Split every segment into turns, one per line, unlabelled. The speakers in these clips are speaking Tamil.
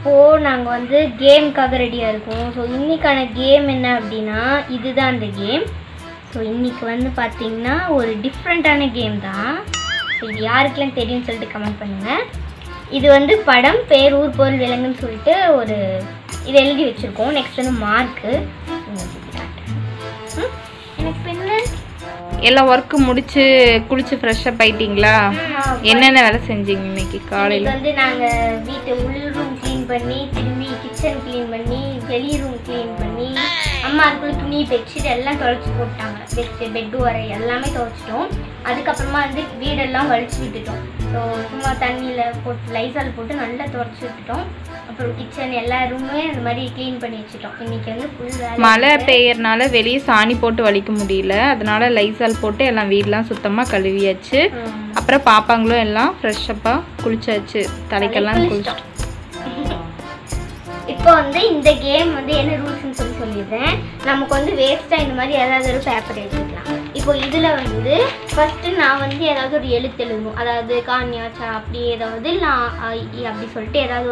இப்போது நாங்கள் வந்து கேமுக்காக ரெடியாக இருக்கோம். ஸோ இன்றைக்கான கேம் என்ன அப்படின்னா இதுதான் அந்த கேம். ஸோ இன்றைக்கி வந்து பார்த்திங்கன்னா ஒரு டிஃப்ரெண்ட்டான கேம் தான். ஸோ இது யாருக்கெல்லாம் தெரியும்னு சொல்லிட்டு கமெண்ட் பண்ணுங்கள். இது வந்து படம் பேர் ஊர் பொருள் விலங்குன்னு சொல்லிட்டு ஒரு இது எழுதி வச்சுருக்கோம். நெக்ஸ்ட் வந்து மார்க்கு. எனக்கு பின்ன
எல்லா ஒர்க்கு முடிச்சு குளிச்சு ஃப்ரெஷ்ஷப் ஆயிட்டீங்களா? என்னென்ன வேலை செஞ்சீங்க இன்னைக்கு காலையில்?
வந்து நாங்கள் வீட்டை உள் ரூம் க்ளீன் பண்ணி திரும்பி கிச்சன் க்ளீன் பண்ணி வெளி ரூம் க்ளீன் பண்ணி அம்மா அதுக்குள்ள துணி பெட்ஷீட் எல்லாம் துவைச்சி போட்டாங்க. பெட்டு வரை எல்லாமே துவைச்சிட்டோம். அதுக்கப்புறமா வந்து வீடெல்லாம் வலிச்சு விட்டுட்டோம். ஸோ சும்மா தண்ணியில் போட்டு லைசால் போட்டு நல்லா துவைச்சி விட்டுட்டோம். அப்புறம் கிச்சன் எல்லா ரூமே அந்த மாதிரி க்ளீன் பண்ணி வச்சுட்டோம். இன்றைக்கி வந்து ஃபுல்
மழை பெய்யறனால வெளியே சாணி போட்டு வலிக்க முடியல. அதனால லைசால் போட்டு எல்லாம் வீடெலாம் சுத்தமாக கழுவியாச்சு. அப்புறம் பாப்பாங்களும் எல்லாம் ஃப்ரெஷ்ஷப்பாக குளிச்சாச்சு. தலைக்கெல்லாம் குளிச்சிட்டோம்.
இப்போ வந்து இந்த கேம் வந்து என்ன ரூல்ஸ்ன்னு சொல்லிடுறேன். நமக்கு வந்து வேஸ்ட்டாக இந்த மாதிரி ஏதாவது ஒரு பேப்பர் எழுதிக்கலாம். இப்போ இதில் வந்து ஃபஸ்ட்டு நான் வந்து ஏதாவது ஒரு எழுத்து எழுதணும். அதாவது கான்யாச்சா அப்படி ஏதாவது நான் அப்படி சொல்லிட்டு ஏதாவது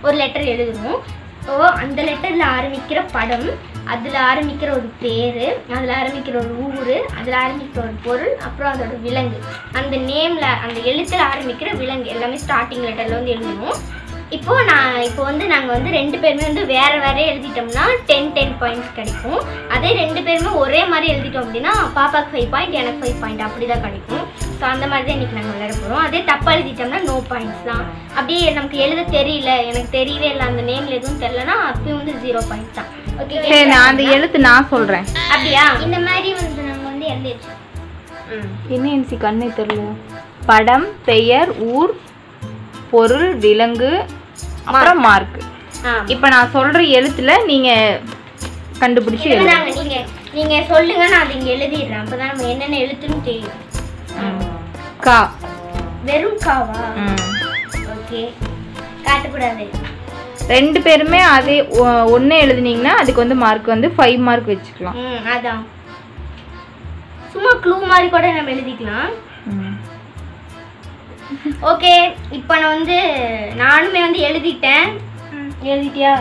ஒரு லெட்டர் எழுதணும். ஸோ அந்த லெட்டரில் ஆரம்பிக்கிற படம், அதில் ஆரம்பிக்கிற ஒரு பேர், அதில் ஆரம்பிக்கிற ஒரு ஊர், அதில் ஆரம்பிக்கிற ஒரு பொருள், அப்புறம் அதோட விலங்கு, அந்த நேமில் அந்த எழுத்தில் ஆரம்பிக்கிற விலங்கு எல்லாமே ஸ்டார்டிங் லெட்டரில் வந்து எழுதணும். இப்போ நாங்கள் வந்து 2 பேருமே வந்து வேறு எழுதிட்டோம்னா 10 பாயிண்ட்ஸ் கிடைக்கும். அதே 2 பேருமே ஒரே மாதிரி எழுதிட்டோம் அப்படின்னா பாப்பாவுக்கு 5 பாயிண்ட் எனக்கு 5 பாயிண்ட் அப்படி தான் கிடைக்கும். ஸோ அந்த மாதிரி தான் இன்றைக்கி நாங்கள் விளையாட போகிறோம். அதே தப்பாக எழுதிட்டோம்னா நோ பாயிண்ட்ஸ் தான். அப்படியே நமக்கு எழுத தெரியல, எனக்கு தெரியவே இல்லை, அந்த நேமில் எதுவும் தெரியலனா அப்பயும் வந்து 0 பாயிண்ட்ஸ் தான். ஓகே,
நான் அந்த எழுத்து நான் சொல்கிறேன்.
அப்படியா? இந்த மாதிரி வந்து நாங்கள் வந்து எழுதி வச்சோம்.
என்ன என்சி கண்ணே தெரியல. படம், பெயர், ஊர், பொருள், விலங்கு, அப்புறம் மார்க். இப்போ நான் சொல்ற எழுத்துல நீங்க கண்டுபிடிச்சு எழுதுங்க.
நீங்க சொல்லுங்க, நான் அதை இங்க எழுதிடுறேன். அப்பதான் நம்ம என்னென்ன எழுத்துன்னு தெரியும்.
கா.
வெறும் காவா? ஓகே, காட்டக்கூடாது.
2 பேருமே அதே ஒண்ணே எழுதுனீங்கன்னா அதுக்கு வந்து மார்க் வந்து 5 மார்க் வச்சுக்கலாம்.
அதான் சும்மா க்ளூ மாதிரி கூட நம்ம எழுதிக்கலாம். ஓகே, இப்போ நான் வந்து நானுமே வந்து எழுதிட்டேன். எழுதிட்டியா?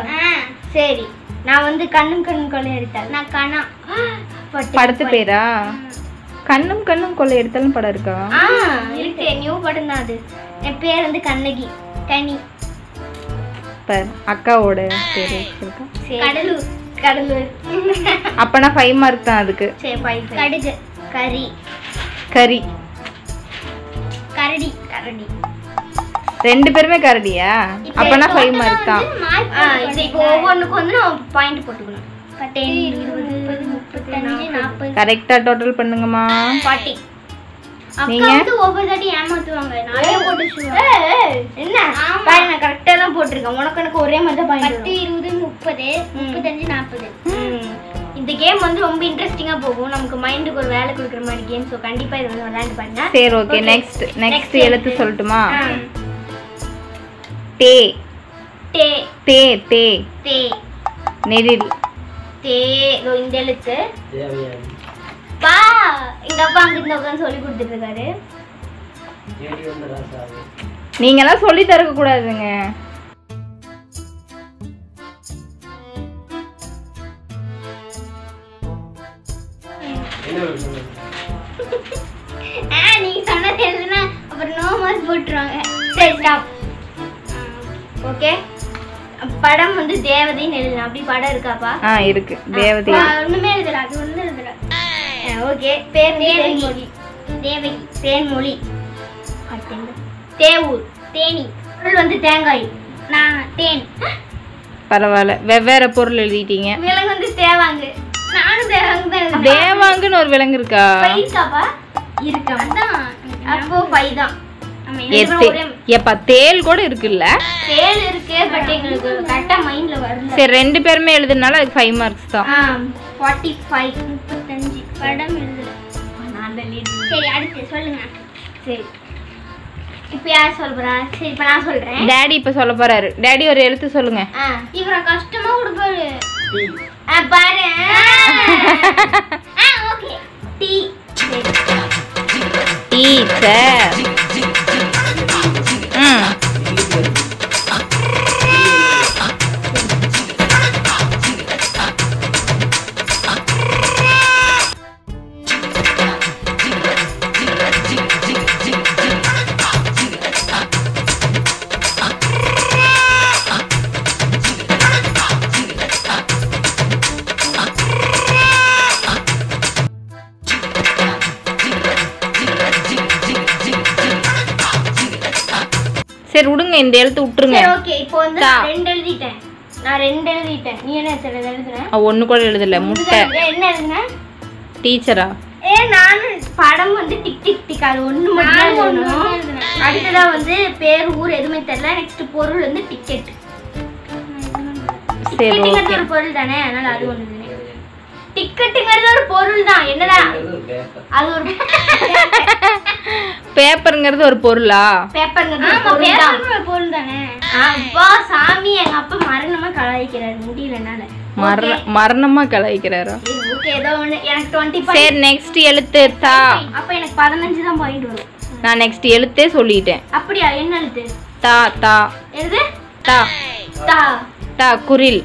சரி, நான் வந்து கண்ணும் கொள்ளை எடுத்தேன். நான் கண்ணா
படத்து பேரா? கண்ணும் கொள்ளை எடுத்தாலும் படம் இருக்கா?
இருக்கு, நியூ படம் தான் அது. என் பேர் வந்து கண்ணகி, கனி.
அக்காவோட பேரு
கடலூர்.
அப்பனா 5 மார்க் தான் அதுக்கு.
சரி, 5. கடுகு, கறி, கரடி.
2 பேருமே கரடியா? அப்பனா 5 மார்க் தான்.
இப்போ ஒவ்வொன்றுக்கு வந்து நான் பாயிண்ட் போட்டுக்கணும். 10, 20, 30, 35, 40.
கரெக்டா டோட்டல் பண்ணுங்கம்மா.
40. நீங்க வந்து ஒவ்வொரு தாட்டி ஏமாத்துவாங்க. நானே போட்டுச்சுவேன். என்ன பாரு, நான் கரெக்டா தான் போட்டுருக்கேன். உனக்கு ஒரே மாதிரி தான் பாயிண்ட். 10, 20, 30, 35, 40. இந்த கேம் வந்து ரொம்ப இன்ட்ரெஸ்டிங்கா போகும். நமக்கு மைண்டுக்கு ஒரு வேலை கொடுக்குற மாதிரி கேம். ஸோ கண்டிப்பா இதை வந்து விளையாண்டு பாருங்க.
சரி, ஓகே. நெக்ஸ்ட் எழுத்து சொல்லட்டுமா? தே. தே தே தே தே. நெடில். தே.
இந்த எழுத்து பா. எங்க அப்பா அங்க இந்த உட்காந்து சொல்லி கொடுத்துட்டு இருக்காரு.
நீங்க எல்லாம் சொல்லி தரக்க கூடாதுங்க.
நீங்க சொன்ன தெரியுதுன்னா அப்புறம் நோ மார்க் போட்டுருவாங்க. சரி, ஸ்டாப். ஓகே, படம் வந்து தேவதைன்னு எழுதலாம். அப்படி படம் இருக்காப்பா?
இருக்கு, தேவதை.
ஒண்ணுமே எழுதல, அது ஒண்ணு எழுதல. ஓகே, பேர் தேவகி. தேன்மொழி. தேவூர், தேனி. பொருள் வந்து தேங்காய். நான் தேன்.
பரவாயில்ல, வெவ்வேறு பொருள் எழுதிட்டீங்க.
விலங்கு வந்து தேவாங்கு. நானும் தேவாங்கு தான் எழுதுறேன்.
தேவாங்குன்னு ஒரு விலங்கு இருக்கா?
இருக்காப்பா? இருக்கு. அதான் அப்போ 5 தான்.
எப்பா தேல் கூட இருக்குல்ல?
தேல் இருக்கு, பட் எங்களுக்கு கரெக்டா மைண்ட்ல வரல.
சரி, 2 பேருமே எழுதுனால அதுக்கு 5 மார்க்ஸ் தான்.
45, 35. படம் எழுதல. சரி, அடுத்து சொல்லுங்க. சரி, இப்போ யார் சொல்றா? சரி, இப்போ நான் சொல்றேன்.
டாடி இப்போ சொல்ல போறாரு. டாடி ஒரு எழுத்து சொல்லுங்க.
இவரை கஷ்டமா கொடுப்பாரு. பாரு. Okay, T. டீச்சர்.
சரி விடுங்க, இந்த எழுத்து விட்டுருங்க.
சரி ஓகே, இப்போ வந்து நான் 2 எழுதிட்டேன். நீ என்ன எழுதுன?
ஒண்ணு கூட எழுதல. முட்டை.
என்ன எழுதுன?
டீச்சரா?
நானும் படம் வந்து டிக் டிக் டிக், அது ஒண்ணு மட்டும் எழுதணும். அடுத்ததா வந்து பேர் ஊர் எதுவுமே தெரியல. நெக்ஸ்ட் பொருள் வந்து டிக்கெட்.
சரி
டிக்கெட்ங்கிறது ஒரு பொருள் தானே, அதனால அது ஒண்ணு. டிக்கெட்ங்கிறது ஒரு பொருள் தான். என்னடா அது? ஒரு
பேப்பர்ங்கிறது ஒரு பொருளா?
பேப்பர்ங்கிறது ஒரு பொருள் தானே. அப்பா சாமி, எங்க அப்பா மரணமா கலாய்க்கிறாரு முடியலனால.
மரணமா கலாய்க்கிறாரா?
ஓகே, ஏதோ ஒண்ணு. எனக்கு 20
சரி நெக்ஸ்ட் எழுத்து தா.
அப்ப எனக்கு 15 தான் பாயிண்ட் வரும்.
நான் நெக்ஸ்ட் எழுத்தே சொல்லிட்டேன்.
அப்படியா? என்ன எழுத்து?
தா. தா
எழுது.
தா.
தா.
தா குரில்.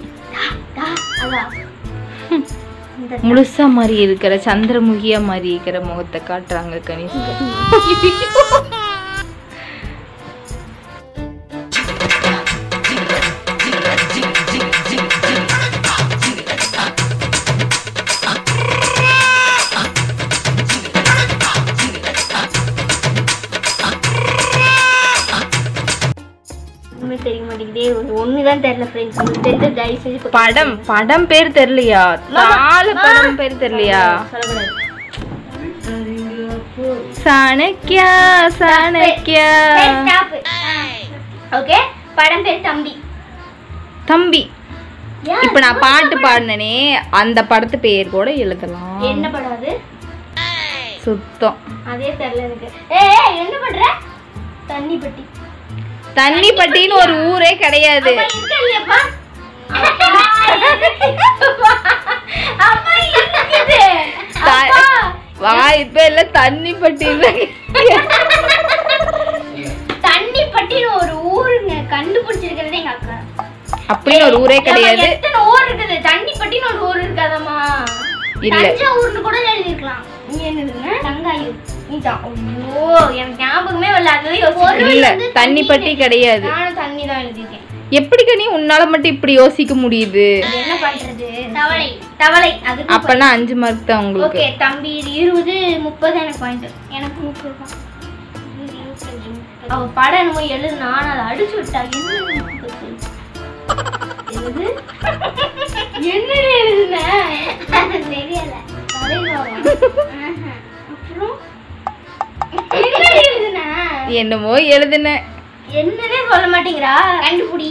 தா. அதான்
முழுசா மாதிரி இருக்கிற சந்திரமுகியா மாதிரி இருக்கிற முகத்தை காட்டுறாங்க கனிஷ்கா.
தெரிய மாட்டேங்குதே. ஒண்ணுதான் தெரியல ஃப்ரெண்ட்ஸ். உங்களுக்கு தெரிஞ்ச தயவு செஞ்சு
படம் பேர் தெரியலையா? படம் பேர் தெரியலையா? சாணக்கியா சாணக்கியா.
ஓகே, படம் பேர் தம்பி.
தம்பி. இப்ப நான் பாட்டு பாடுனே அந்த படத்து பேர் கூட எழுதலாம்.
என்ன படம் அது?
சுத்தம்
அதே தெரியல எனக்கு. என்ன பண்ற? தண்ணிப்பட்டி.
தண்ணிப்பட்டின்னு ஒரு ஊரே கிடையாது. இப்ப இல்ல தண்ணிப்பட்டி.
தண்ணிப்பட்டின்னு ஒரு ஊருங்க கண்டுபிடிச்சிருக்கிறது எங்க அக்கா.
அப்படின்னு ஒரு ஊரே கிடையாது.
எத்தனை ஊர் இருக்குது? தண்ணிப்பட்டின்னு ஒரு ஊர் இருக்காதம்மா.
இல்ல,
தஞ்சாவூர்னு கூட எழுதிருக்கலாம். நீ என்னதுங்க? தங்காயூர். நீதான். ஐயோ, எனக்கு ஞாபகமே வரல.
இல்ல, தண்ணிப்பட்டி கிடையாது.
நானும் தண்ணி தான் எழுதிருக்கேன்.
எப்படி கனி உன்னால மட்டும் இப்படி யோசிக்க முடியுது?
என்ன பண்றது? தவளை. தவளை. அது
அப்பனா 5 மார்க் தான் உங்களுக்கு.
ஓகே, தம்பி 20 30 எனக்கு பாயிண்ட். எனக்கு 30 தான். அவ படம் என்னமோ எழுதுனா அதை அடிச்சு விட்டா. என்ன எழுதுன? தெரியல.
என்னமோ எழுதுன.
என்னதே சொல்ல மாட்டேங்கிறா. கண்டுபிடி.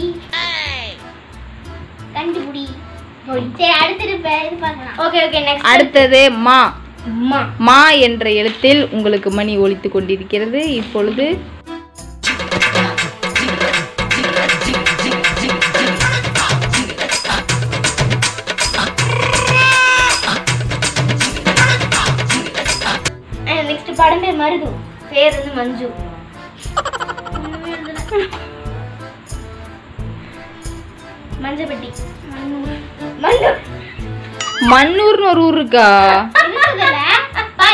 சரி, அடுத்து பார்க்கலாம். Okay next.
அடுத்தது மா. மா என்ற எழுத்தில் உங்களுக்கு மணி ஒலித்துக் கொண்டிருக்கிறது இப்பொழுது.
நெக்ஸ்ட் படம் பேர் மருது. பேர் வந்து மஞ்சு. மஞ்சப்பட்டி.
மண்ணூர்னு ஒரு ஊர் இருக்கா?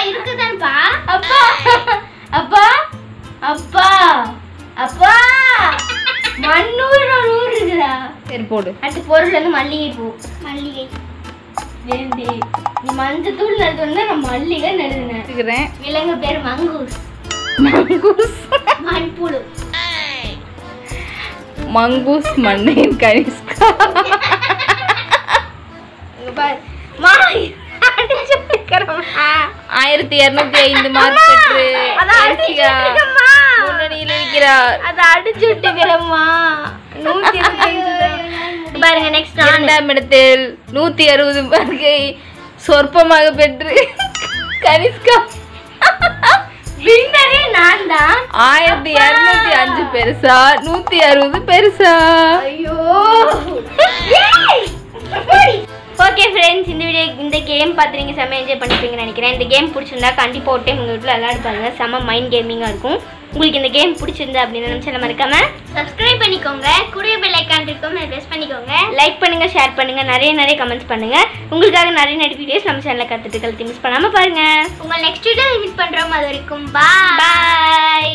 இருக்குதான்ப்பா. அப்பா அப்பா அப்பா அப்பா மண்ணூர்னு ஒரு ஊர் இருக்குதா?
சரி போடு.
அடுத்த பொருள் வந்து மல்லிகை பூ. மல்லிகை. வேண்டி நீ மஞ்சத்தூள் நடுதுன்னா நான் மல்லிகை நடுதுனேன். விலங்கு பேர் மங்கூஸ். மண்புழு.
மங்கூஸ் மண்ணின் கனிஷ்கா. 1205 மார்க் பெற்று முன்னணியில் இருக்கிறார்.
அதை அடிச்சு விட்டுக்கிறம்மா. 125 பாருங்க. நெக்ஸ்ட்
2ஆம் இடத்தில் 160 மார்க்கை சொற்பமாக பெற்று கனிஷ்கா.
வின்னரே நான் தான்.
1205 பெருசா 160 பெருசா?
ஐயோ. ஓகே ஃப்ரெண்ட்ஸ், இந்த கேம் பார்த்து நீங்கள் செம்ம என்ஜாய் பண்ணிப்பீங்கன்னு நினைக்கிறேன். இந்த கேம் பிடிச்சிருந்தா கண்டிப்பாக ஒரு டைம் உங்கள் வீட்டில் விளையாடு பாருங்க. செம்ம மைண்ட் கேமிங்காக இருக்கும். உங்களுக்கு இந்த கேம் பிடிச்சிருந்தா அப்படின்னு நினச்சால மறக்காம சப்ஸ்கிரைப் பண்ணிக்கோங்க. கூடிய பெல் ஐக்கான் இருக்கும், ப்ரெஸ் பண்ணிக்கோங்க. லைக் பண்ணுங்க, ஷேர் பண்ணுங்க, நிறைய கமெண்ட்ஸ் பண்ணுங்க. உங்களுக்காக நிறைய வீடியோஸ் நம்ம சேனலில் கற்றுட்டு மிஸ் பண்ணாமல் பாருங்க. உங்கள் நெக்ஸ்ட் வீடியோ மீட் பண்ணுறோம். அது வரைக்கும் பாய்.